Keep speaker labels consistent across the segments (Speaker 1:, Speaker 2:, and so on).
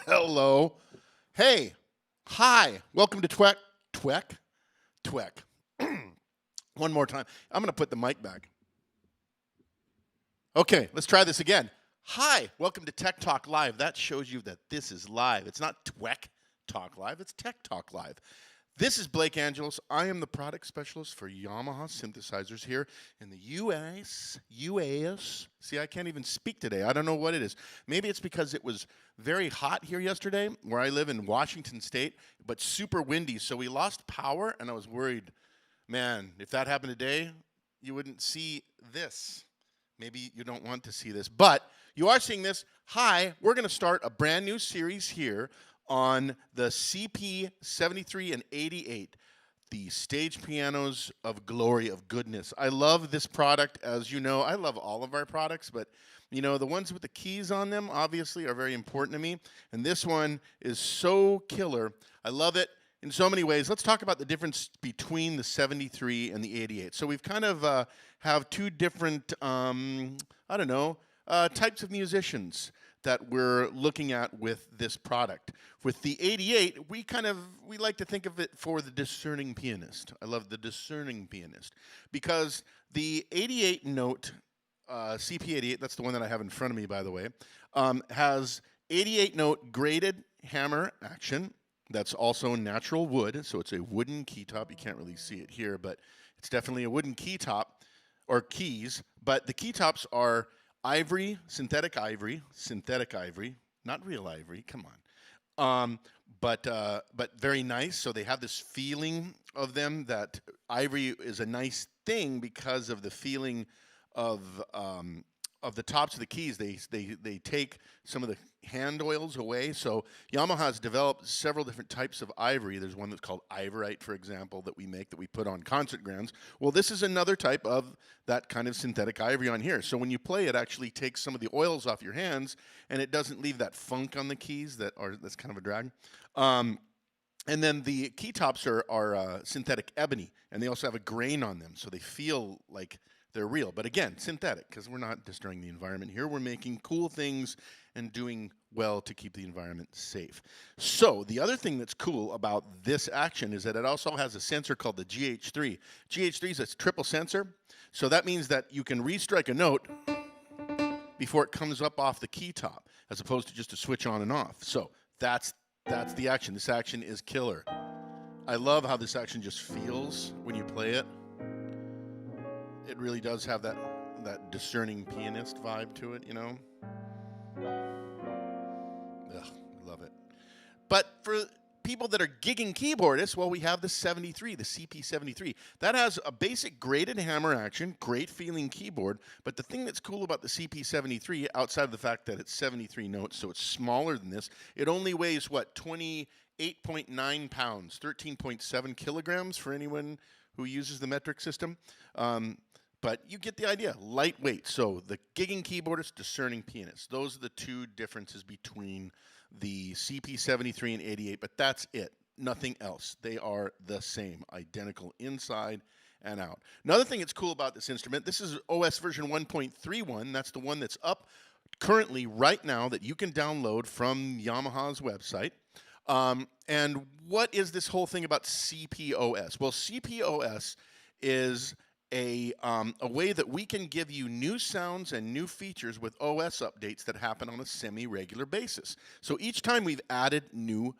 Speaker 1: Hello. Hey. Hi. Welcome to Tweck. One more time. I'm going to put the mic back. Okay, let's try this again. Hi. Welcome to Tech Talk Live. That shows you that this is live. It's not Tweck Talk Live. It's Tech Talk Live. This is Blake Angelos. I am the product specialist for Yamaha synthesizers here in the US. See, I can't even speak today. I don't know what it is. Maybe it's because it was very hot here yesterday, where I live in Washington State, but super windy. So we lost power, and I was worried, man, if that happened today, you wouldn't see this. Maybe you don't want to see this, but you are seeing this. Hi, we're going to start a brand new series here on the CP73 and 88, the stage pianos of glory, of goodness. I love this product. As you know, I love all of our products, but you know, the ones with the keys on them obviously are very important to me, and this one is so killer. I love it in so many ways. Let's talk about the difference between the 73 and the 88. So we've kind of have two different, types of musicians that we're looking at with this product. With the 88, we like to think of it for the discerning pianist. I love the discerning pianist because the 88 note, CP88, that's the one that I have in front of me, by the way, has 88 note graded hammer action. That's also natural wood, so it's a wooden key top. You can't really see it here, but it's definitely a wooden key top, or keys, but the key tops are ivory, synthetic ivory, not real ivory, come on. But very nice, so they have this feeling of them that ivory is a nice thing because of the feeling of the tops of the keys. They take some of the hand oils away. So Yamaha has developed several different types of ivory. There's one that's called Ivorite, for example, that we make, that we put on concert grounds. Well, this is another type of that kind of synthetic ivory on here. So when you play, it actually takes some of the oils off your hands, and it doesn't leave that funk on the keys that's kind of a drag. And then the key tops are synthetic ebony, and they also have a grain on them, so they feel like they're real. But again, synthetic, because we're not destroying the environment here. We're making cool things and doing well to keep the environment safe. So the other thing that's cool about this action is that it also has a sensor called the GH3. GH3 is a triple sensor, so that means that you can restrike a note before it comes up off the key top, as opposed to just a switch on and off. So that's the action. This action is killer. I love how this action just feels when you play it. It really does have that discerning pianist vibe to it, you know? Ugh, I love it. But for people that are gigging keyboardists, well, we have the 73, the CP73. That has a basic graded hammer action, great feeling keyboard, but the thing that's cool about the CP73, outside of the fact that it's 73 notes, so it's smaller than this, it only weighs, what, 28.9 pounds, 13.7 kilograms for anyone who uses the metric system. But you get the idea, lightweight. So the gigging keyboardist, discerning pianist. Those are the two differences between the CP73 and 88, but that's it. Nothing else. They are the same, identical inside and out. Another thing that's cool about this instrument, this is OS version 1.31. That's the one that's up currently right now that you can download from Yamaha's website. And what is this whole thing about CPOS? Well, CPOS is a way that we can give you new sounds and new features with OS updates that happen on a semi-regular basis. So each time we've added new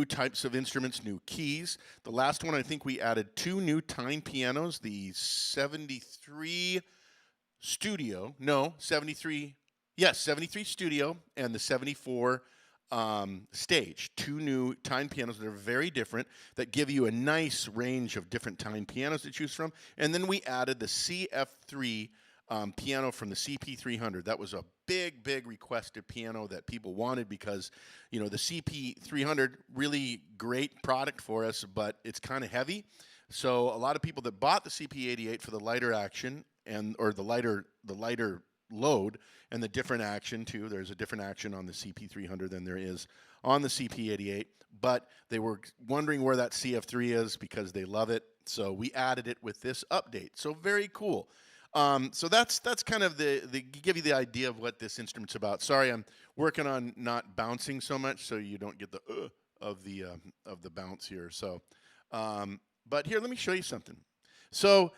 Speaker 1: types of instruments, new keys. The last one, I think we added 2 new time pianos, the 73 Studio, no, 73, yes, 73 Studio and the 74 Stage. 2 new time pianos that are very different, that give you a nice range of different time pianos to choose from. And then we added the CF3 piano from the CP300. That was a big requested piano that people wanted because, you know, the CP300, really great product for us, but it's kind of heavy. So a lot of people that bought the CP88 for the lighter action or the lighter load and the different action too. There's a different action on the CP300 than there is on the CP88, but they were wondering where that CF3 is because they love it. So we added it with this update. So very cool. So that's kind of give you the idea of what this instrument's about. Sorry, I'm working on not bouncing so much, so you don't get the of the bounce here. So, but here, let me show you something. So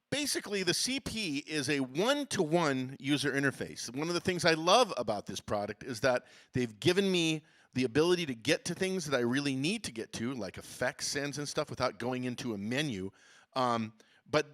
Speaker 1: basically, the CP is a one-to-one user interface. One of the things I love about this product is that they've given me the ability to get to things that I really need to get to, like effects, sends, and stuff, without going into a menu. But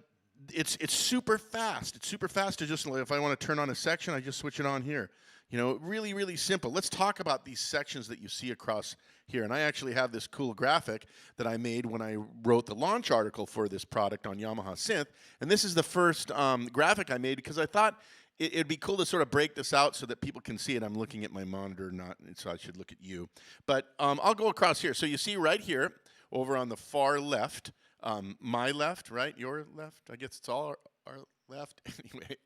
Speaker 1: it's super fast. It's super fast to just, if I want to turn on a section, I just switch it on here. You know, really simple. Let's talk about these sections that you see across here. And I actually have this cool graphic that I made when I wrote the launch article for this product on Yamaha Synth. And this is the first graphic I made because I thought it'd be cool to sort of break this out so that people can see it. I'm looking at my monitor, so I should look at you. But I'll go across here. So you see right here, over on the far left, my left, right? Your left? I guess it's all our left. Anyway.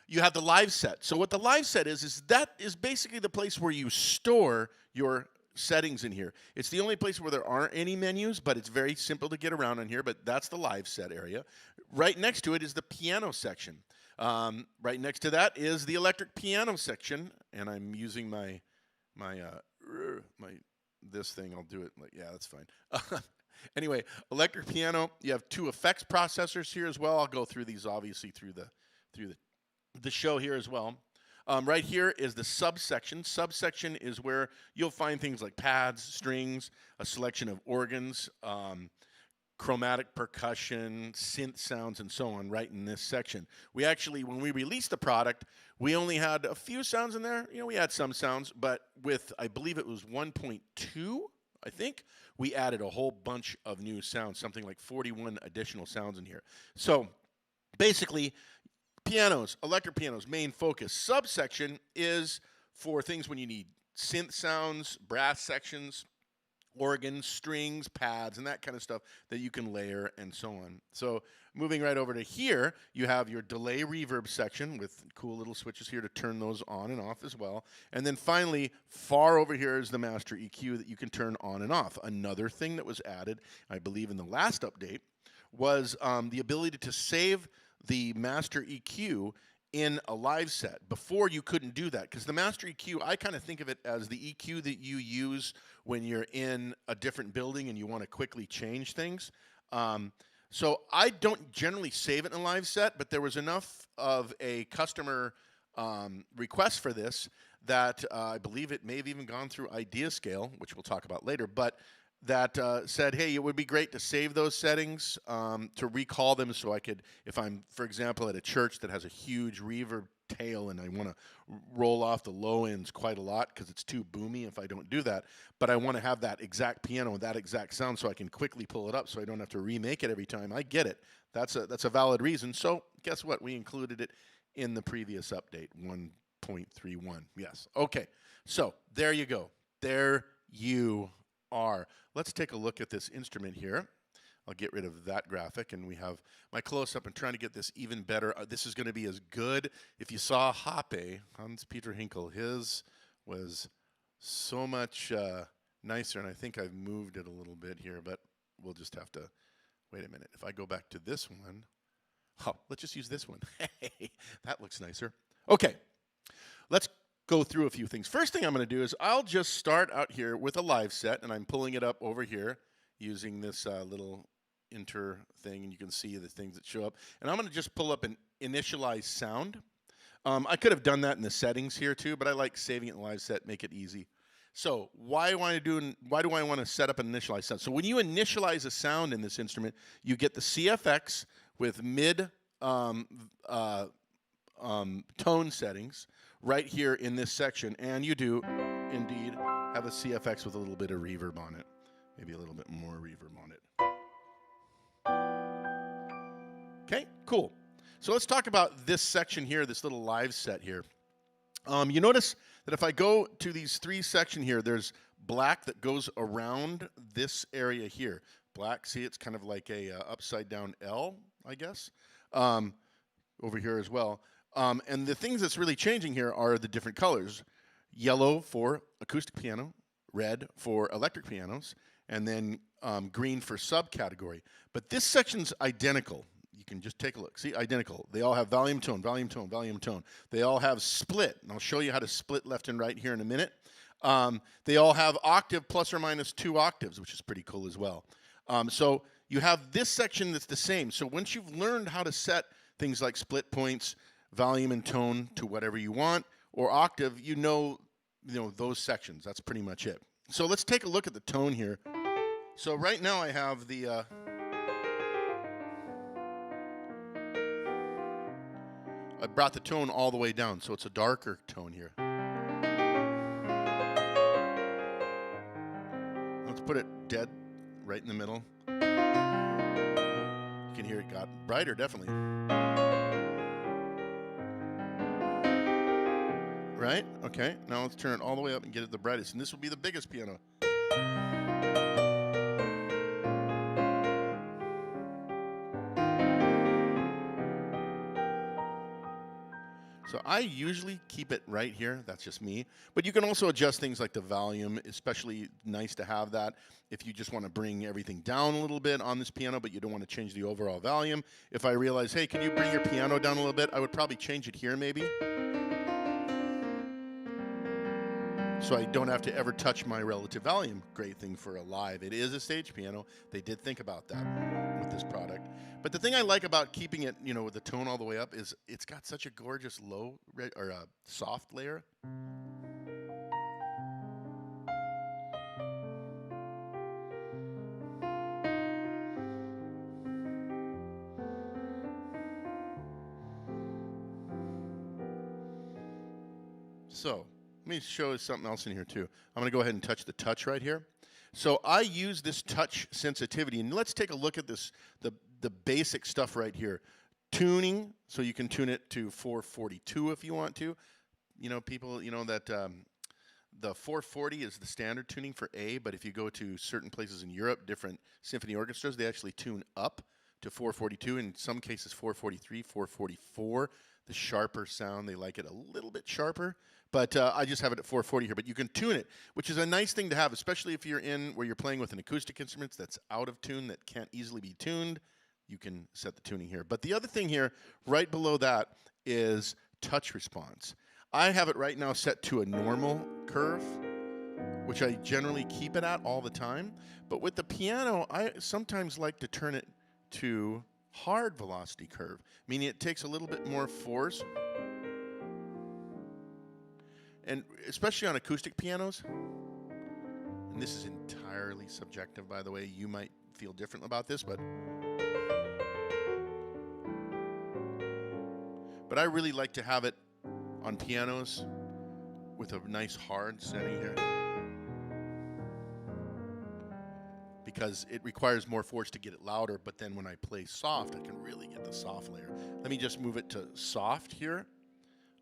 Speaker 1: You have the live set. So what the live set is that is basically the place where you store your settings in here. It's the only place where there aren't any menus, but it's very simple to get around in here, but that's the live set area. Right next to it is the piano section. Right next to that is the electric piano section, and I'm using this thing. I'll do it like, yeah, that's fine. Anyway, electric piano. You have 2 effects processors here as well. I'll go through these obviously through the show here as well. Right here is the subsection. Subsection is where you'll find things like pads, strings, a selection of organs, chromatic percussion, synth sounds, and so on right in this section. We actually, when we released the product, we only had a few sounds in there. You know, we had some sounds, but with, I believe it was 1.2, I think, we added a whole bunch of new sounds, something like 41 additional sounds in here. So basically, pianos, electric pianos, main focus. Subsection is for things when you need synth sounds, brass sections, organs, strings, pads, and that kind of stuff that you can layer and so on. So moving right over to here, you have your delay reverb section with cool little switches here to turn those on and off as well. And then finally, far over here is the master EQ that you can turn on and off. Another thing that was added, I believe in the last update, was the ability to save the master EQ in a live set. Before, you couldn't do that because the master EQ, I kind of think of it as the EQ that you use when you're in a different building and you want to quickly change things. So I don't generally save it in a live set, but there was enough of a customer request for this that I believe it may have even gone through IdeaScale, which we'll talk about later, but that said, hey, it would be great to save those settings, to recall them so I could, if I'm, for example, at a church that has a huge reverb tail and I want to roll off the low ends quite a lot because it's too boomy if I don't do that, but I want to have that exact piano with that exact sound so I can quickly pull it up so I don't have to remake it every time. I get it. That's a valid reason. So guess what? We included it in the previous update, 1.31. Yes. Okay. So there you go. There you are. Let's take a look at this instrument here. I'll get rid of that graphic, and we have my close-up and trying to get this even better. This is going to be as good. If you saw Hoppe, Hans-Peter Hinkel, his was so much nicer, and I think I've moved it a little bit here, but we'll just have to wait a minute. If I go back to this one, let's just use this one. Hey, that looks nicer. Okay, let's go through a few things. First thing I'm going to do is I'll just start out here with a live set, and I'm pulling it up over here using this little enter thing, and you can see the things that show up. And I'm going to just pull up an initialized sound. I could have done that in the settings here too, but I like saving it in the live set, make it easy. So why do I want to set up an initialized sound? So when you initialize a sound in this instrument, you get the CFX with mid tone settings right here in this section, and you do indeed have a CFX with a little bit of reverb on it, maybe a little bit more reverb on it. Okay, cool. So let's talk about this section here, this little live set here. You notice that if I go to these three sections here, there's black that goes around this area here. Black, see, it's kind of like a upside down L, I guess, over here as well. And the things that's really changing here are the different colors. Yellow for acoustic piano, red for electric pianos, and then green for subcategory. But this section's identical. You can just take a look. See, identical. They all have volume, tone, volume, tone, volume, tone. They all have split, and I'll show you how to split left and right here in a minute. They all have octave plus or minus 2 octaves, which is pretty cool as well. So you have this section that's the same. So once you've learned how to set things like split points, volume and tone to whatever you want, or octave, you know those sections. That's pretty much it. So let's take a look at the tone here. So right now I have the I brought the tone all the way down, so it's a darker tone here. Let's put it dead right in the middle. You can hear it got brighter, definitely. Right? Okay, now let's turn it all the way up and get it the brightest. And this will be the biggest piano. So I usually keep it right here. That's just me. But you can also adjust things like the volume, especially nice to have that if you just want to bring everything down a little bit on this piano, but you don't want to change the overall volume. If I realize, hey, can you bring your piano down a little bit? I would probably change it here maybe. So I don't have to ever touch my relative volume. Great thing for a live. It is a stage piano. They did think about that with this product. But the thing I like about keeping it, with the tone all the way up is it's got such a gorgeous low or soft layer. So let me show you something else in here too. I'm going to go ahead and touch the touch right here. So I use this touch sensitivity, and let's take a look at this, the basic stuff right here. Tuning, so you can tune it to 442 if you want to. People, that the 440 is the standard tuning for A, but if you go to certain places in Europe, different symphony orchestras, they actually tune up to 442, in some cases 443, 444. The sharper sound, they like it a little bit sharper, but I just have it at 440 here. But you can tune it, which is a nice thing to have, especially if you're in where you're playing with an acoustic instrument that's out of tune, that can't easily be tuned. You can set the tuning here. But the other thing here, right below that, is touch response. I have it right now set to a normal curve, which I generally keep it at all the time. But with the piano, I sometimes like to turn it to hard velocity curve, meaning it takes a little bit more force. And especially on acoustic pianos, and this is entirely subjective, by the way, you might feel different about this, but I really like to have it on pianos with a nice hard setting here, because it requires more force to get it louder, but then when I play soft, I can really get the soft layer. Let me just move it to soft here,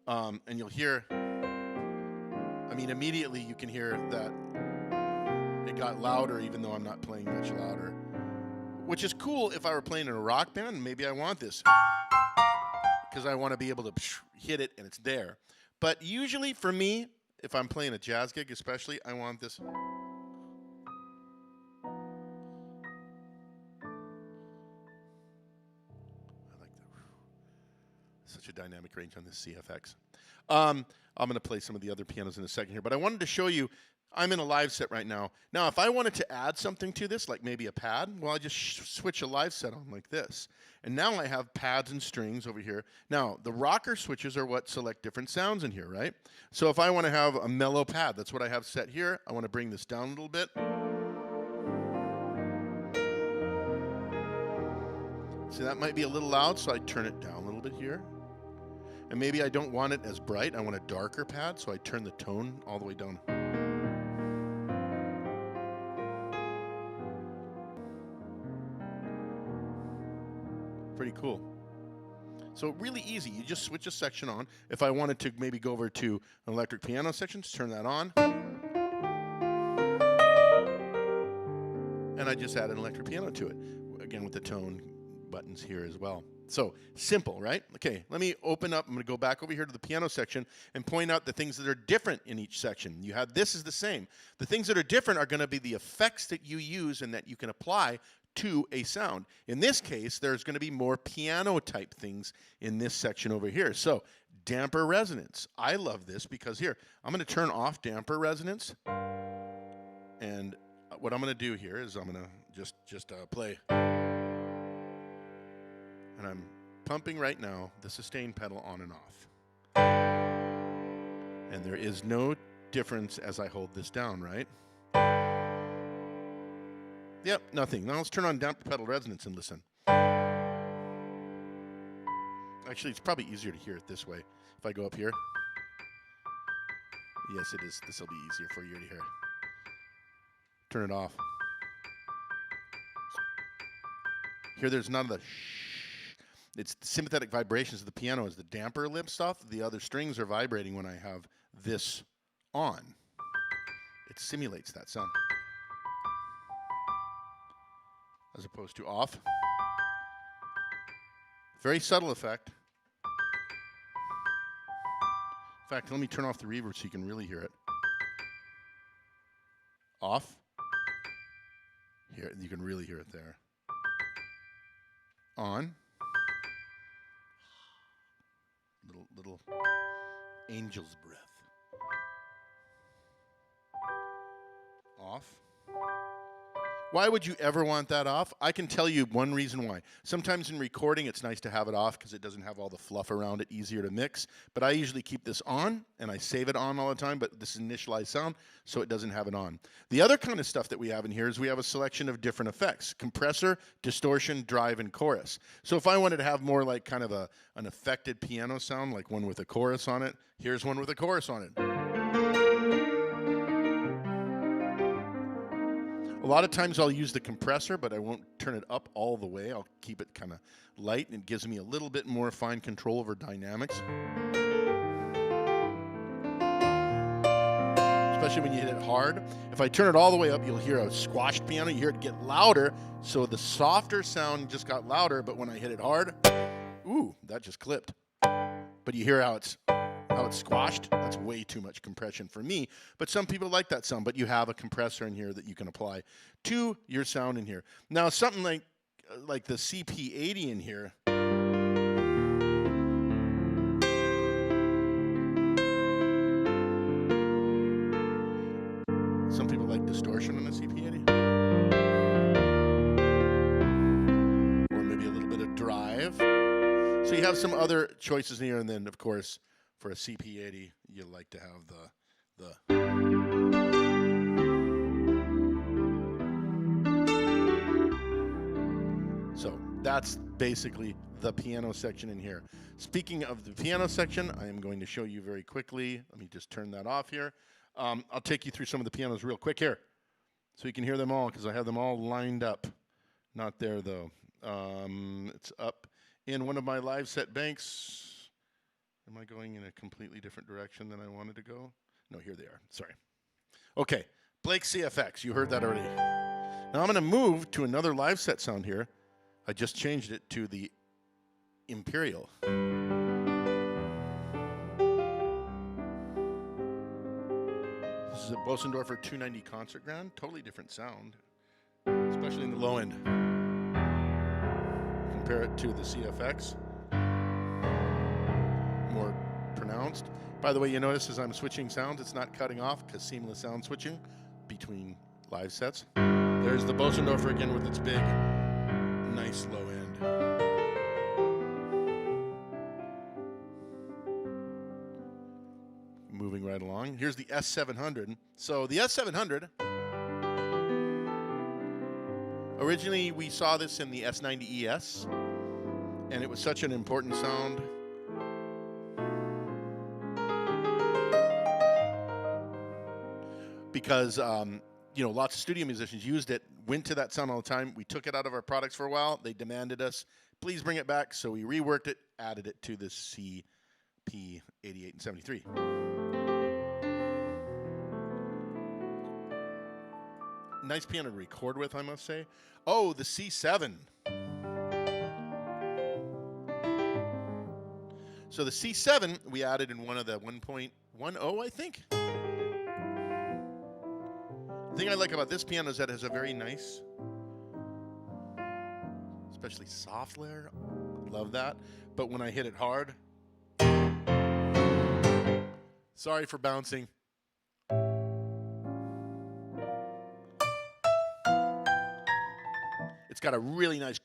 Speaker 1: and you'll hear, I mean, immediately you can hear that it got louder even though I'm not playing much louder, which is cool if I were playing in a rock band. Maybe I want this, because I want to be able to hit it and it's there. But usually for me, if I'm playing a jazz gig especially, I want this. I like that. Such a dynamic range on this CFX. I'm going to play some of the other pianos in a second here, but I wanted to show you, I'm in a live set right now. Now, if I wanted to add something to this, like maybe a pad, well, I just switch a live set on like this. And now I have pads and strings over here. Now, the rocker switches are what select different sounds in here, right? So if I want to have a mellow pad, that's what I have set here. I want to bring this down a little bit. See, that might be a little loud, so I turn it down a little bit here. And maybe I don't want it as bright. I want a darker pad, so I turn the tone all the way down. Pretty cool. So really easy. You just switch a section on. If I wanted to maybe go over to an electric piano section, just turn that on. And I just add an electric piano to it. Again, with the tone buttons here as well. So simple, right? Okay, let me open up. I'm going to go back over here to the piano section and point out the things that are different in each section. You have this is the same. The things that are different are going to be the effects that you use and that you can apply to a sound. In this case, there's going to be more piano type things in this section over here. So damper resonance. I love this because here, I'm going to turn off damper resonance. And what I'm going to do here is I'm going to just play. And I'm pumping right now the sustain pedal on and off. And there is no difference as I hold this down, right? Yep, nothing. Now let's turn on damper pedal resonance and listen. Actually, it's probably easier to hear it this way. If I go up here. Yes, it is. This will be easier for you to hear. Turn it off. Here, there's none of the shh. It's the sympathetic vibrations of the piano is the damper lip stuff. The other strings are vibrating when I have this on. It simulates that sound. As opposed to off. Very subtle effect. In fact, let me turn off the reverb so you can really hear it. Off. Here, you can really hear it there. On. Little angel's breath. Off. Why would you ever want that off? I can tell you one reason why. Sometimes in recording, it's nice to have it off because it doesn't have all the fluff around it, easier to mix. But I usually keep this on, and I save it on all the time, but this is initialized sound, so it doesn't have it on. The other kind of stuff that we have in here is we have a selection of different effects: compressor, distortion, drive, and chorus. So if I wanted to have more like kind of an affected piano sound, like one with a chorus on it, here's one with a chorus on it. A lot of times I'll use the compressor, but I won't turn it up all the way. I'll keep it kind of light, and it gives me a little bit more fine control over dynamics. especially when you hit it hard. If I turn it all the way up, you'll hear a squashed piano. You hear it get louder, so the softer sound just got louder, but when I hit it hard, ooh, that just clipped. But you hear how it's squashed. That's way too much compression for me, but some people like that sound. But you have a compressor in here that you can apply to your sound in here. Now, something like the CP80 in here, some people like distortion on the CP80, or maybe a little bit of drive. So you have some other choices in here, and then of course for a CP80, you like to have the So that's basically the piano section in here. Speaking of the piano section, I am going to show you very quickly. Let me just turn that off here. I'll take you through some of the pianos real quick here, so you can hear them all, because I have them all lined up. Not there though. It's up in one of my live set banks. Am I going in a completely different direction than I wanted to go? No, here they are. Sorry. Okay, Blake CFX. You heard that already. Now I'm going to move to another live set sound here. I just changed it to the Imperial. This is a Bosendorfer 290 concert grand. Totally different sound, especially in the low end. Compare it to the CFX. More pronounced. By the way, you notice as I'm switching sounds, it's not cutting off, because seamless sound switching between live sets. There's the Bosendorfer again with its big, nice low end. Moving right along. Here's the S700. So the S700, originally we saw this in the S90ES, and it was such an important sound. Because you know, lots of studio musicians used it, went to that sound all the time. We took it out of our products for a while. They demanded us, please bring it back. So we reworked it, added it to the CP88 and 73. Nice piano to record with, I must say. Oh, the C7. So the C7 we added in one of the 1.10, I think. The thing I like about this piano is that it has a very nice, especially soft layer. Love that. But when I hit it hard, sorry for bouncing. It's got a really nice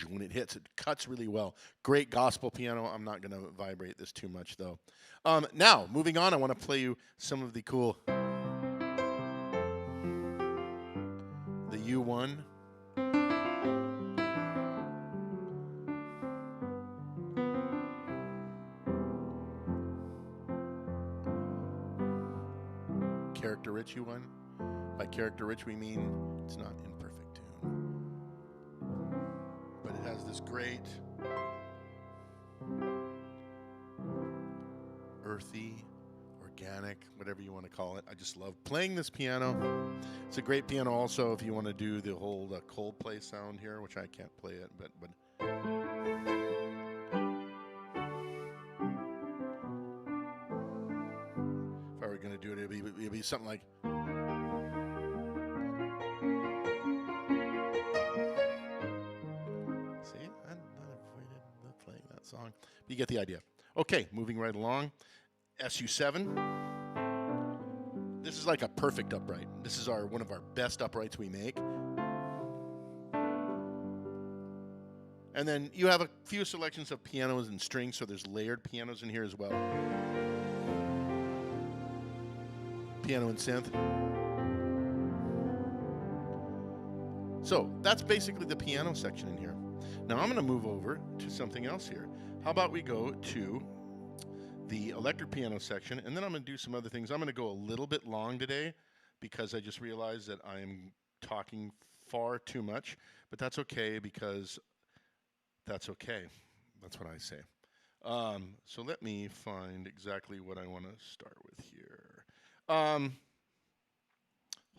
Speaker 1: when it hits. It cuts really well. Great gospel piano. I'm not going to vibrate this too much though. Now, moving on, I want to play you some of the cool. The U1. Character rich U1. By character rich we mean it's not in perfect tune. But it has this great earthy, organic, whatever you want to call it. I just love playing this piano. It's a great piano also if you want to do the whole Coldplay sound here, which I can't play it, but if I were going to do it, it'd be something like. See, I'm not avoided playing that song. But you get the idea. Okay, moving right along. SU7. This is like a perfect upright. This is one of our best uprights we make. And then you have a few selections of pianos and strings, so there's layered pianos in here as well. Piano and synth. So that's basically the piano section in here. Now I'm going to move over to something else here. How about we go to the electric piano section, and then I'm going to do some other things. I'm going to go a little bit long today because I just realized that I am talking far too much, but that's okay because that's okay. That's what I say. So let me find exactly what I want to start with here.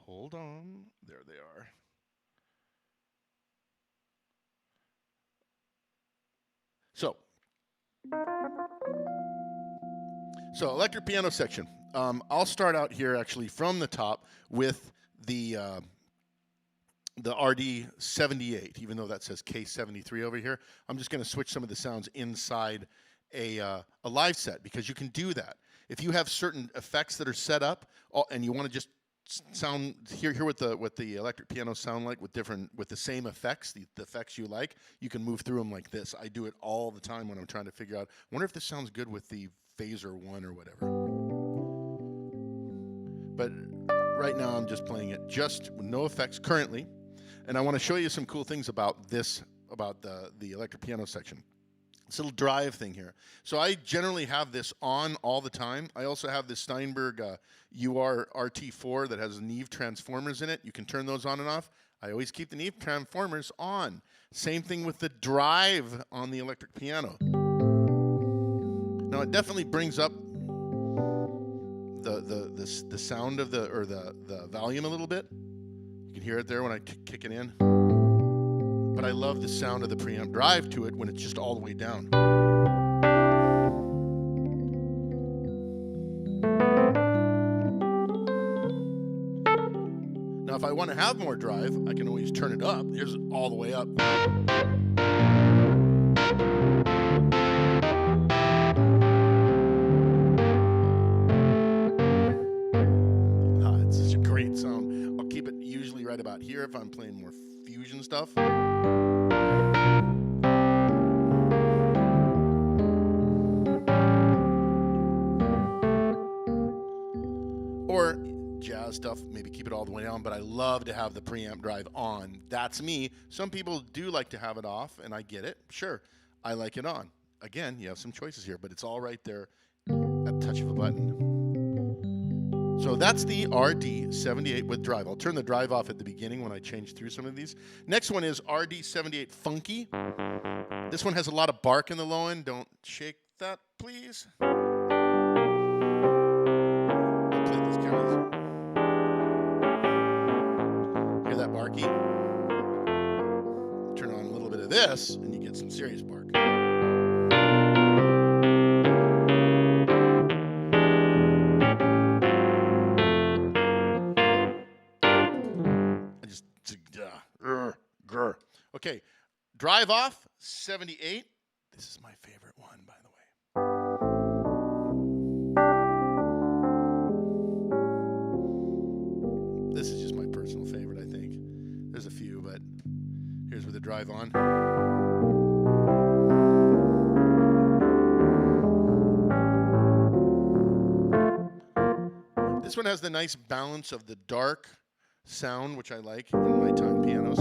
Speaker 1: Hold on. There they are. So electric piano section. I'll start out here actually from the top with the RD78, even though that says K73 over here. I'm just going to switch some of the sounds inside a live set, because you can do that. If you have certain effects that are set up and you want to just hear what the electric pianos sound like with the same effects, the effects you like, you can move through them like this. I do it all the time when I'm trying to figure out, wonder if this sounds good with the Phaser 1 or whatever. But right now I'm just playing it just with no effects currently, and I want to show you some cool things about the electric piano section. This little drive thing here. So I generally have this on all the time. I also have this Steinberg UR RT4 that has Neve transformers in it. You can turn those on and off. I always keep the Neve transformers on. Same thing with the drive on the electric piano. Now it definitely brings up the sound of the volume a little bit. You can hear it there when I kick it in. But I love the sound of the preamp drive to it when it's just all the way down. Now, if I want to have more drive, I can always turn it up. Here's all the way up. It's such a great sound. I'll keep it usually right about here if I'm playing more fusion stuff. Or jazz stuff, maybe keep it all the way down, but I love to have the preamp drive on. That's me. Some people do like to have it off, and I get it. Sure, I like it on. Again, you have some choices here, but it's all right there at the touch of a button. So that's the RD78 with drive. I'll turn the drive off at the beginning when I change through some of these. Next one is RD78 Funky. This one has a lot of bark in the low end. Don't shake that, please. Hear that barky? Turn on a little bit of this, and you get some serious bark. Okay, drive off, 78. This is my favorite one, by the way. This is just my personal favorite, I think. There's a few, but here's with the drive on. This one has the nice balance of the dark sound, which I like in my time pianos.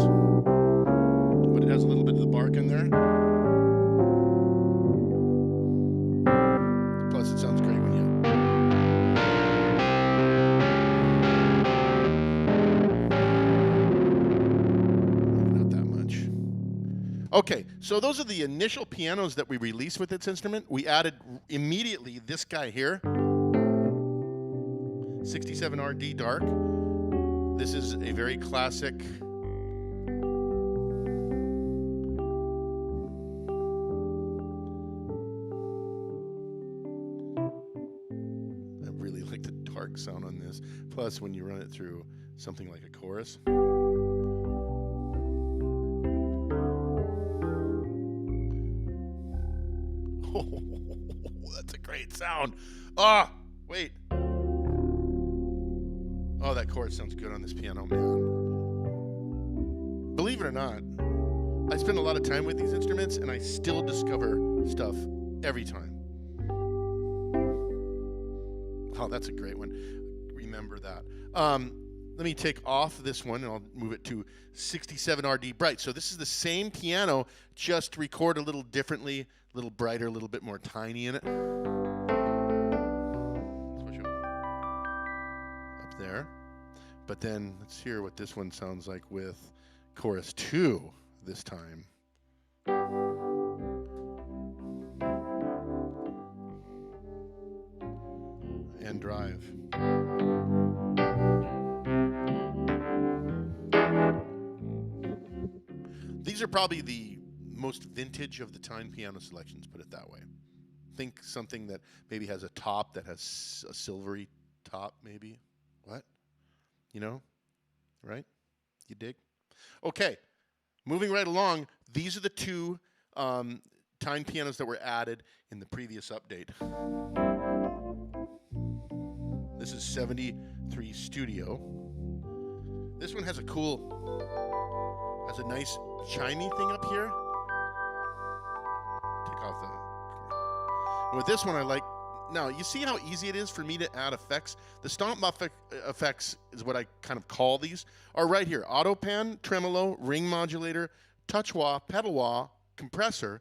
Speaker 1: But it has a little bit of the bark in there. Plus, it sounds great when you... Not that much. Okay, so those are the initial pianos that we released with this instrument. We added immediately this guy here. 67RD Dark. This is a very classic... sound on this. Plus, when you run it through something like a chorus. Oh, that's a great sound. Ah, wait. Oh, that chorus sounds good on this piano, man. Believe it or not, I spend a lot of time with these instruments, and I still discover stuff every time. Oh, that's a great one. Remember that. Let me take off this one, and I'll move it to 67RD Bright. So this is the same piano, just record a little differently, a little brighter, a little bit more tiny in it. Switch up there. But then let's hear what this one sounds like with chorus 2 this time. And drive. are probably the most vintage of the Tine piano selections, put it that way. Think something that maybe has a top that has a silvery top, maybe. What? You know? Right? You dig? Okay. Moving right along, these are the two Tine pianos that were added in the previous update. This is 73 Studio. This one has a nice chimey thing up here. Take off the... And with this one, I like... Now, you see how easy it is for me to add effects? The Stomp effects is what I kind of call these, are right here. Auto pan, tremolo, ring modulator, touch wah, pedal wah, compressor,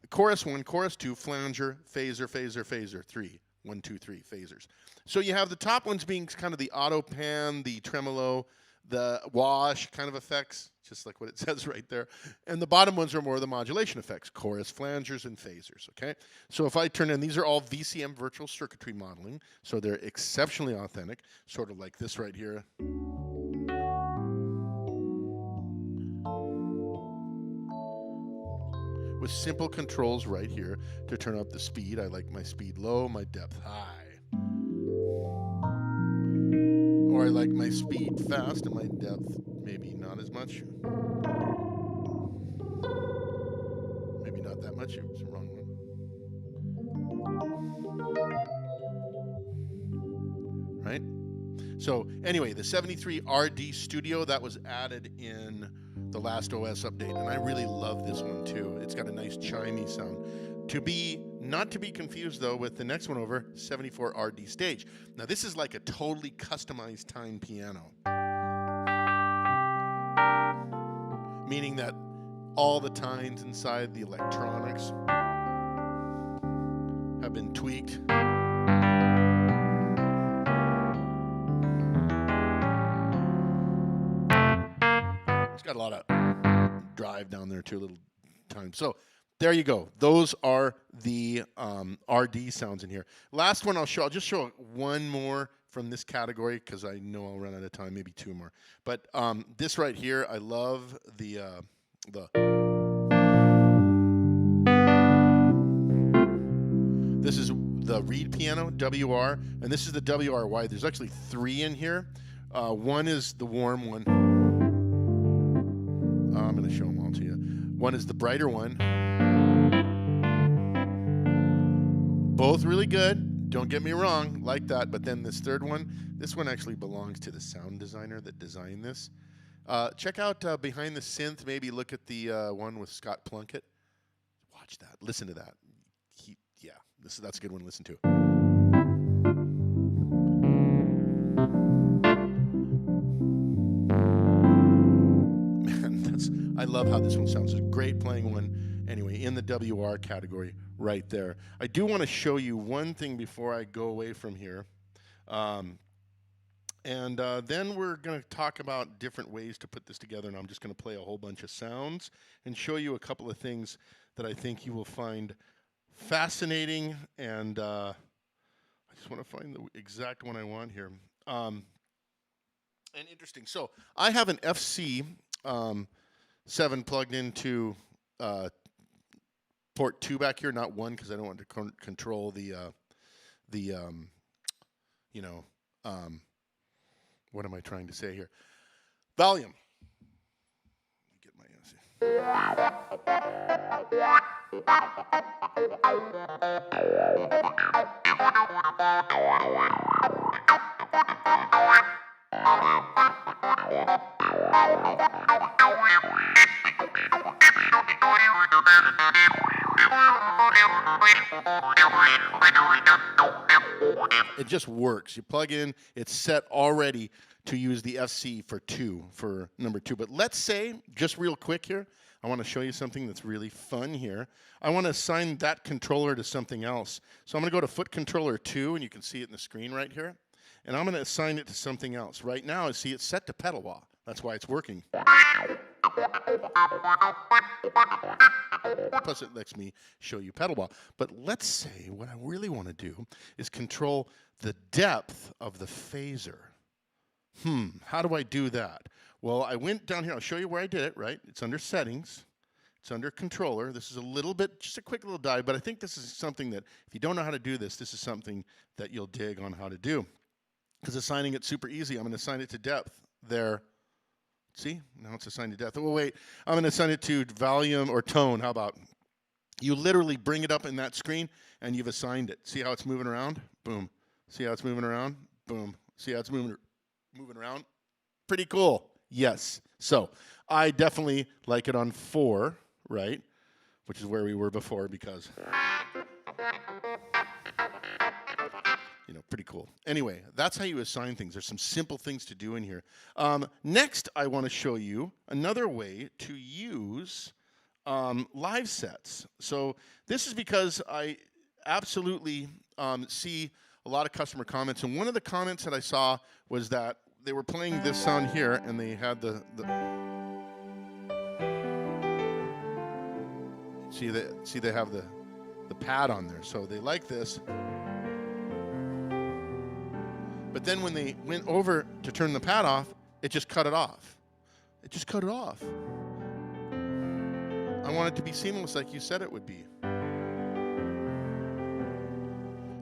Speaker 1: chorus 1, chorus 2, flanger, phaser, phaser, phaser, 3. 1, 2, 3 phasers. So you have the top ones being kind of the auto pan, the tremolo, the wash kind of effects, just like what it says right there. And the bottom ones are more of the modulation effects, chorus, flangers, and phasers, okay? So if I turn in, these are all VCM virtual circuitry modeling, so they're exceptionally authentic, sort of like this right here. With simple controls right here to turn up the speed. I like my speed low, my depth high. Or I like my speed fast and my depth maybe not as much. Maybe not that much. It's the wrong one. Right? So anyway, the 73 RD Studio, that was added in the last OS update, and I really love this one too. It's got a nice chimey sound. Not to be confused though with the next one over, 74 RD Stage. Now this is like a totally customized Tine piano. Meaning that all the tines inside the electronics have been tweaked. It's got a lot of drive down there too, a little time. So there you go. Those are the RD sounds in here. Last one I'll just show one more from this category because I know I'll run out of time, maybe two more. But this right here, I love the this is the reed piano, WR, and this is the WRY. There's actually three in here. One is the warm one. I'm going to show them all to you. One is the brighter one. Both really good. Don't get me wrong, like that. But then this third one, this one actually belongs to the sound designer that designed this. Check out Behind the Synth. Maybe look at the one with Scott Plunkett. Watch that. Listen to that. That's a good one to listen to. Man, I love how this one sounds. It's a great playing one. Anyway, in the WR category right there. I do want to show you one thing before I go away from here. Then we're going to talk about different ways to put this together, and I'm just going to play a whole bunch of sounds and show you a couple of things that I think you will find fascinating, and I just want to find the exact one I want here. And interesting. So I have an FC 7 plugged into port 2 back here, not 1, because I don't want to control the what am I trying to say here? Volume. Get my FC. It just works. You plug in, it's set already to use the FC for number 2. But let's say, just real quick here, I want to show you something that's really fun here. I want to assign that controller to something else. So I'm going to go to foot controller 2, and you can see it in the screen right here. And I'm going to assign it to something else. Right now, see, it's set to pedal wah. That's why it's working. Plus, it lets me show you pedal wah. But let's say what I really want to do is control the depth of the phaser. How do I do that? Well, I went down here. I'll show you where I did it, right? It's under settings. It's under controller. This is a little bit, just a quick little dive, but I think this is something that if you don't know how to do this, this is something that you'll dig on how to do. Because assigning it super easy, I'm going to assign it to depth there. See, now it's assigned to depth. Oh, wait, I'm going to assign it to volume or tone. How about? You literally bring it up in that screen and you've assigned it. See how it's moving around? Boom. See how it's moving around? Boom. See how it's moving around? Pretty cool. Yes. So I definitely like it on 4, right? Which is where we were before because, you know, pretty cool. Anyway, that's how you assign things. There's some simple things to do in here. Next, I want to show you another way to use live sets. So this is because I absolutely see a lot of customer comments, and one of the comments that I saw was that they were playing this sound here, and they had the see they have the pad on there, so they like this. But then when they went over to turn the pad off, it just cut it off. It just cut it off. I want it to be seamless like you said it would be.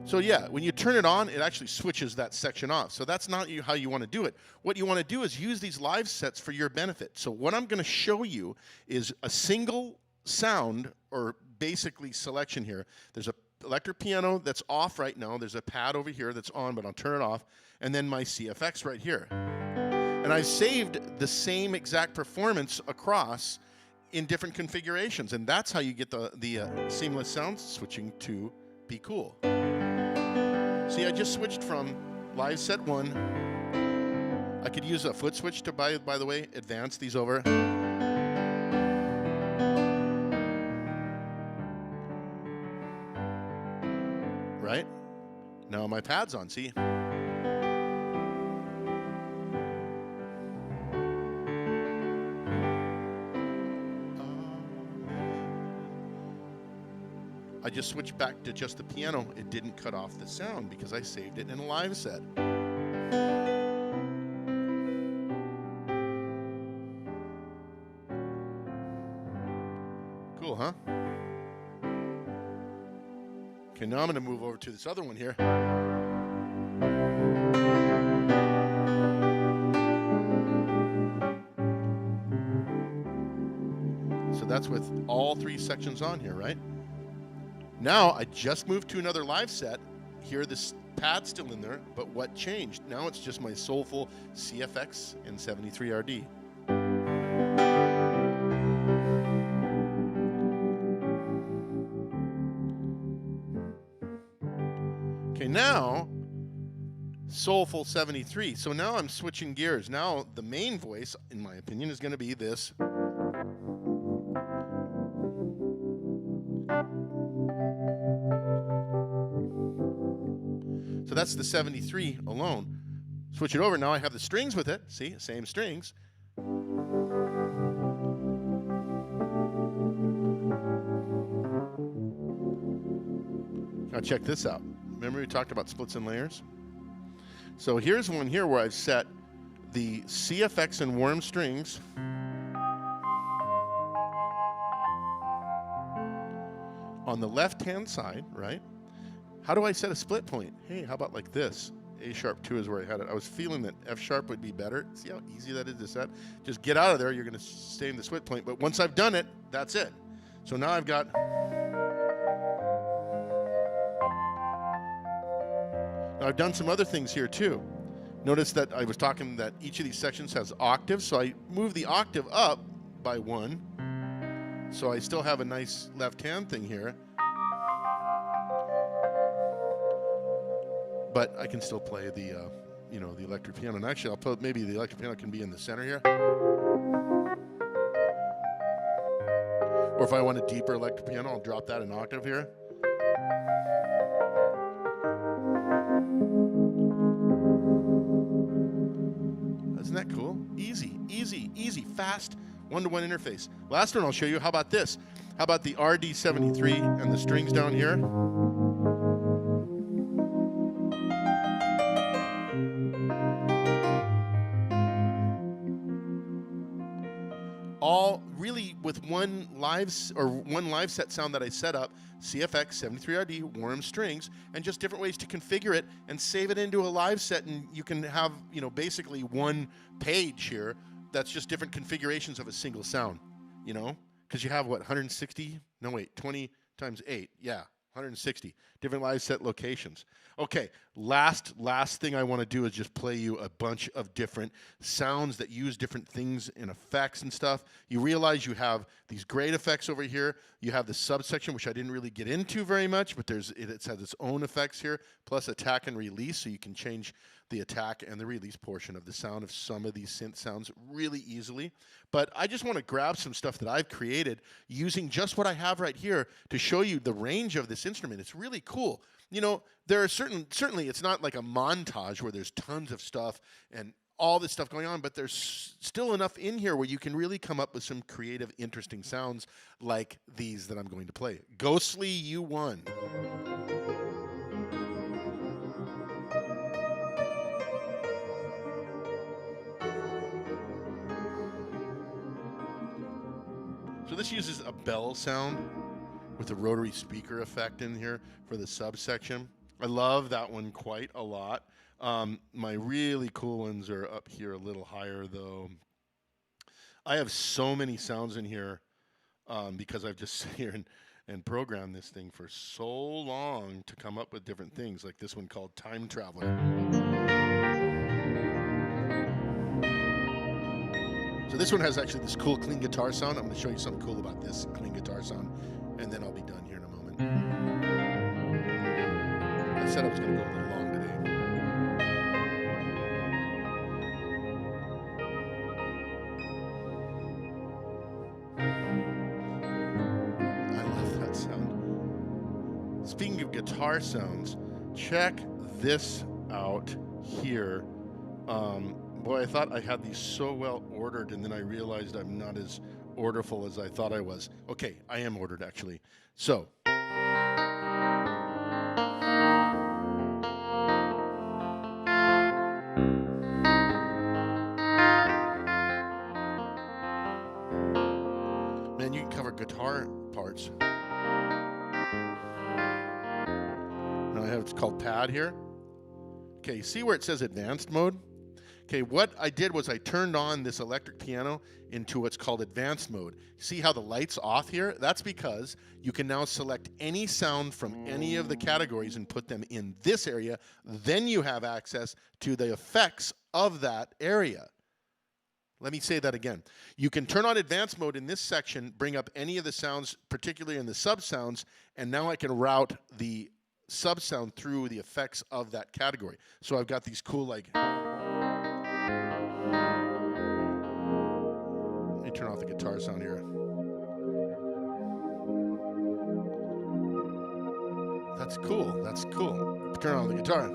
Speaker 1: So yeah, when you turn it on, it actually switches that section off. So that's not how you want to do it. What you want to do is use these live sets for your benefit. So what I'm going to show you is a single sound, or basically selection here. There's a electric piano that's off right now. There's a pad over here that's on, but I'll turn it off. And then my CFX right here. And I saved the same exact performance across in different configurations. And that's how you get the seamless sound switching to be cool. See, I just switched from live set 1. I could use a foot switch to, by the way, advance these over. Right? Now my pad's on, see? I just switched back to just the piano. It didn't cut off the sound because I saved it in a live set. Cool, huh? Okay, now I'm going to move over to this other one here. So that's with all 3 sections on here, right? Now I just moved to another live set. Here this pad's still in there, but what changed? Now it's just my soulful CFX and 73RD. Okay, now soulful 73. So now I'm switching gears. Now the main voice, in my opinion, is going to be this. So that's the 73 alone. Switch it over, now I have the strings with it. See, same strings. Now check this out. Remember we talked about splits and layers? So here's one here where I've set the CFX and warm strings on the left-hand side, right? How do I set a split point? Hey, how about like this? A sharp 2 is where I had it. I was feeling that F sharp would be better. See how easy that is to set? Just get out of there, you're gonna stay in the split point. But once I've done it, that's it. So now I've got, now I've done some other things here too. Notice that I was talking that each of these sections has octaves, so I move the octave up by 1. So I still have a nice left-hand thing here. But I can still play the, you know, the electric piano. And actually, I'll put, maybe the electric piano can be in the center here. Or if I want a deeper electric piano, I'll drop that an octave here. Isn't that cool? Easy, easy, easy, fast, one-to-one interface. Last one I'll show you. How about this? How about the RD73 and the strings down here? one live set sound that I set up, CFX 73RD warm strings, and just different ways to configure it and save it into a live set, and you can have, you know, basically one page here that's just different configurations of a single sound, you know, because you have what, 160? No, wait, 20 times 8, yeah. 160 different live set locations. Okay, last thing I want to do is just play you a bunch of different sounds that use different things and effects and stuff. You realize you have these great effects over here. You have the subsection, which I didn't really get into very much, but it has its own effects here, plus attack and release, so you can change the attack and the release portion of the sound of some of these synth sounds really easily. But I just want to grab some stuff that I've created using just what I have right here to show you the range of this instrument. It's really cool. You know, there are certainly it's not like a montage where there's tons of stuff and all this stuff going on, but there's still enough in here where you can really come up with some creative, interesting sounds like these that I'm going to play. Ghostly U1. So this uses a bell sound with a rotary speaker effect in here for the subsection. I love that one quite a lot. My really cool ones are up here a little higher though. I have so many sounds in here because I've just sat here and programmed this thing for so long to come up with different things, like this one called Time Traveler. So this one has actually this cool clean guitar sound. I'm going to show you something cool about this clean guitar sound, and then I'll be done here in a moment. I said I was going to go a little long today. I love that sound. Speaking of guitar sounds, check this out here. Boy, I thought I had these so well ordered, and then I realized I'm not as orderful as I thought I was. Okay, I am ordered, actually. So. Man, you can cover guitar parts. Now I have, it's called pad here. Okay, see where it says advanced mode? Okay, what I did was I turned on this electric piano into what's called advanced mode. See how the light's off here? That's because you can now select any sound from any of the categories and put them in this area. Then you have access to the effects of that area. Let me say that again. You can turn on advanced mode in this section, bring up any of the sounds, particularly in the sub sounds, and now I can route the sub sound through the effects of that category. So I've got these cool, like, let me turn off the guitar sound here. That's cool. That's cool. Turn on the guitar.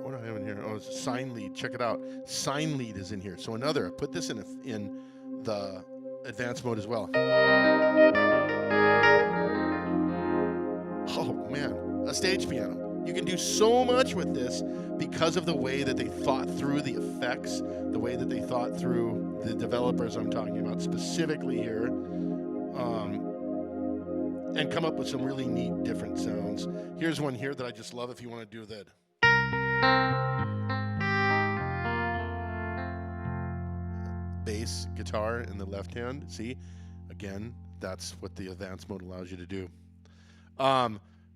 Speaker 1: What do I have in here? Oh, it's a sine lead. Check it out. Sine lead is in here. So another. Put this in the advanced mode as well. Oh man, a stage piano. You can do so much with this because of the way that they thought through the effects, the way that they thought through the developers I'm talking about specifically here, and come up with some really neat different sounds. Here's one here that I just love if you want to do that. Bass guitar in the left hand. See, again, that's what the advanced mode allows you to do.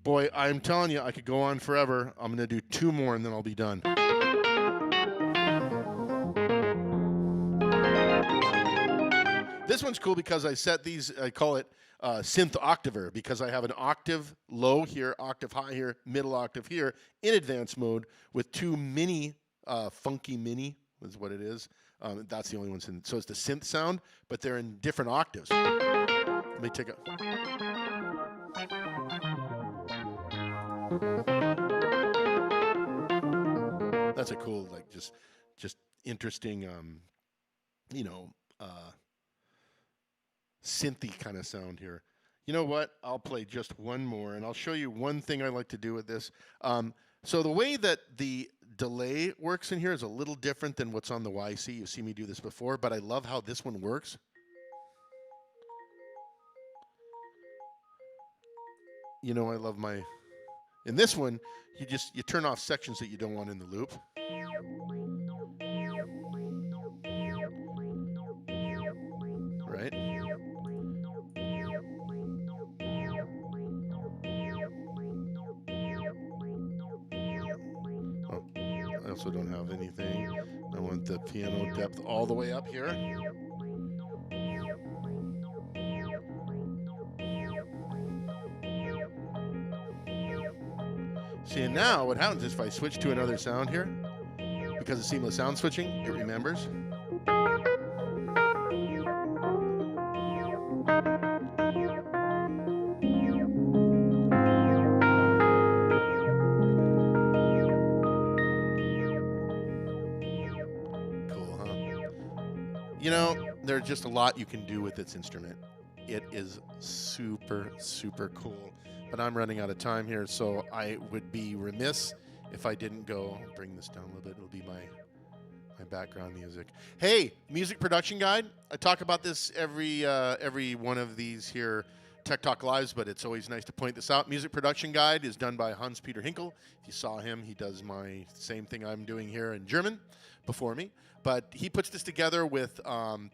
Speaker 1: Boy, I'm telling you, I could go on forever. I'm going to do 2 more and then I'll be done. This one's cool because I set these, I call it Synth Octaver, because I have an octave low here, octave high here, middle octave here in advanced mode with 2 mini, funky mini is what it is. That's the only ones in. So it's the synth sound, but they're in different octaves. Let me take a. That's a cool, like, just interesting, you know, synthy kind of sound here. You know what? I'll play just one more, and I'll show you one thing I like to do with this. So the way that the delay works in here is a little different than what's on the YC. You've seen me do this before, but I love how this one works. You know, I love my... In this one, you turn off sections that you don't want in the loop. Right? Oh, I also don't have anything. I want the piano depth all the way up here. See, and now what happens is if I switch to another sound here, because of seamless sound switching, it remembers. Cool, huh? You know, there's just a lot you can do with this instrument. It is super, super cool. But I'm running out of time here, so I would be remiss if I didn't go bring this down a little bit. It'll be my background music. Hey, music production guide. I talk about this every one of these here Tech Talk Lives, but it's always nice to point this out. Music production guide is done by Hans-Peter Hinkel. If you saw him, he does my same thing I'm doing here in German before me. But he puts this together with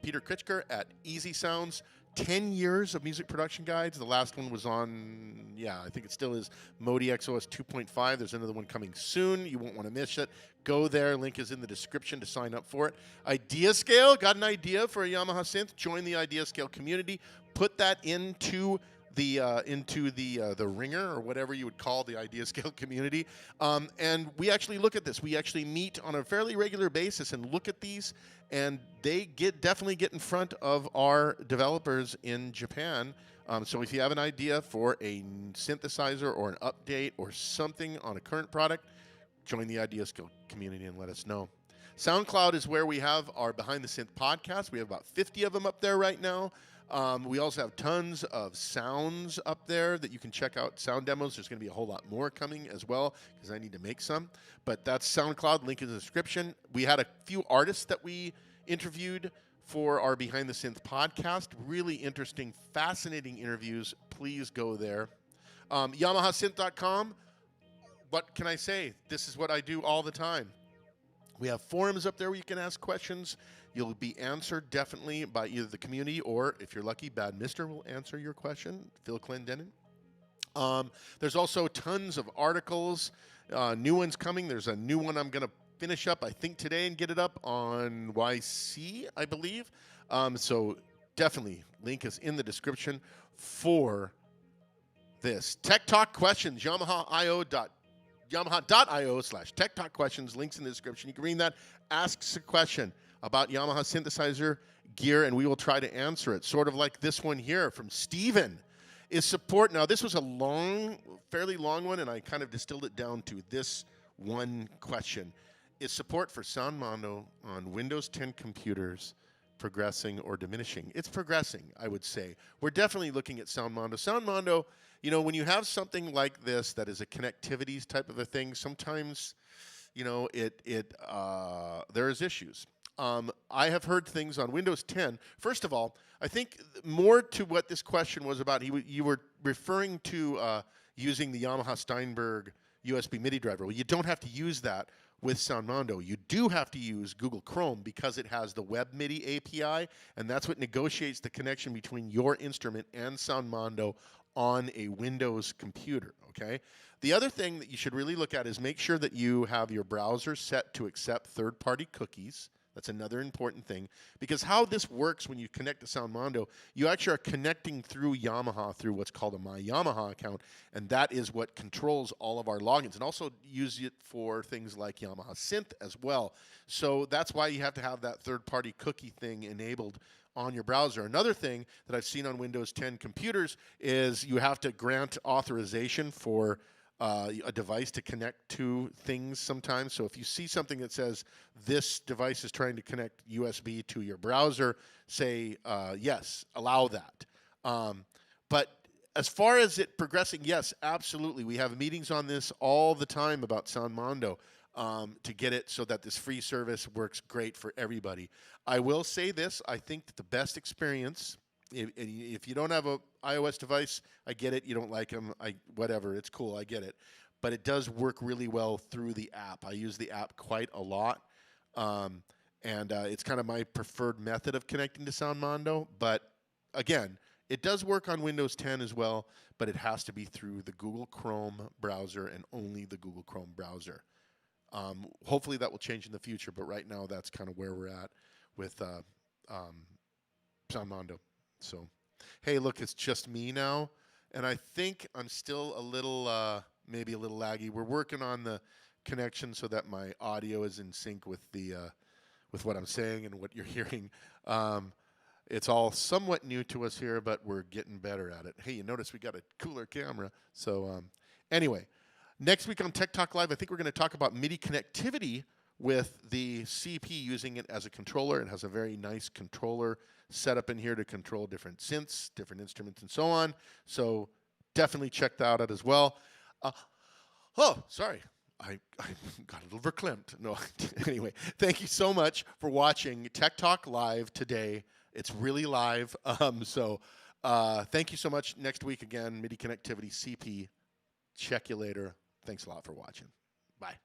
Speaker 1: Peter Kritschker at Easy Sounds. 10 years of music production guides. The last one was on, I think it still is, Modi XOS 2.5. There's another one coming soon. You won't want to miss it. Go there. Link is in the description to sign up for it. Idea Scale. Got an idea for a Yamaha synth? Join the Idea Scale community. Put that into the ringer, or whatever you would call the Idea Scale community. And we actually look at this. We actually meet on a fairly regular basis and look at these, and they definitely get in front of our developers in Japan. So if you have an idea for a synthesizer or an update or something on a current product, join the Idea Scale community and let us know. SoundCloud is where we have our Behind the Synth podcast. We have about 50 of them up there right now. We also have tons of sounds up there that you can check out, sound demos. There's going to be a whole lot more coming as well because I need to make some. But that's SoundCloud, link in the description. We had a few artists that we interviewed for our Behind the Synth podcast. Really interesting, fascinating interviews. Please go there. YamahaSynth.com. What can I say? This is what I do all the time. We have forums up there where you can ask questions. You'll be answered definitely by either the community or, if you're lucky, Bad Mister will answer your question, Phil Clendenin. There's also tons of articles, new ones coming. There's a new one I'm going to finish up, I think, today and get it up on YC, I believe. So definitely, link is in the description for this. Tech Talk questions, Yamaha.io/Tech Talk questions, links in the description. You can read that. Ask us a question about Yamaha synthesizer gear, and we will try to answer it. Sort of like this one here from Steven. Is support, now this was a fairly long one, and I kind of distilled it down to this one question. Is support for Sound Mando on Windows 10 computers progressing or diminishing? It's progressing, I would say. We're definitely looking at Sound Mando. Sound Mando, you know, when you have something like this that is a connectivities type of a thing, sometimes, you know, there is issues. I have heard things on Windows 10. First of all, I think more to what this question was about, you were referring to using the Yamaha Steinberg USB MIDI driver. Well, you don't have to use that with Sound Mando. You do have to use Google Chrome because it has the Web MIDI API, and that's what negotiates the connection between your instrument and Sound Mando on a Windows computer, okay? The other thing that you should really look at is make sure that you have your browser set to accept third-party cookies. That's another important thing, because how this works when you connect to Sound Mando, you actually are connecting through Yamaha through what's called a My Yamaha account, and that is what controls all of our logins, and also use it for things like Yamaha Synth as well. So that's why you have to have that third-party cookie thing enabled on your browser. Another thing that I've seen on Windows 10 computers is you have to grant authorization for a device to connect to things sometimes. So if you see something that says this device is trying to connect USB to your browser, say yes, allow that. But as far as it progressing, yes, absolutely. We have meetings on this all the time about Sound Mando to get it so that this free service works great for everybody. I will say this: I think that the best experience, if you don't have a iOS device, I get it. You don't like them, whatever. It's cool. I get it, but it does work really well through the app. I use the app quite a lot, and it's kind of my preferred method of connecting to Sound Mando. But again, it does work on Windows 10 as well, but it has to be through the Google Chrome browser and only the Google Chrome browser. Hopefully that will change in the future, but right now that's kind of where we're at with Sound Mando. So, hey, look, it's just me now, and I think I'm still a little, maybe a little laggy. We're working on the connection so that my audio is in sync with the with what I'm saying and what you're hearing. It's all somewhat new to us here, but we're getting better at it. Hey, you notice we got a cooler camera. So anyway, next week on Tech Talk Live, I think we're going to talk about MIDI connectivity with the CP, using it as a controller. It has a very nice controller setup in here to control different synths, different instruments, and so on. So definitely check that out as well. Oh, sorry. I got a little verklempt. No, anyway, thank you so much for watching Tech Talk Live today. It's really live. So thank you so much. Next week again, MIDI Connectivity CP. Check you later. Thanks a lot for watching. Bye.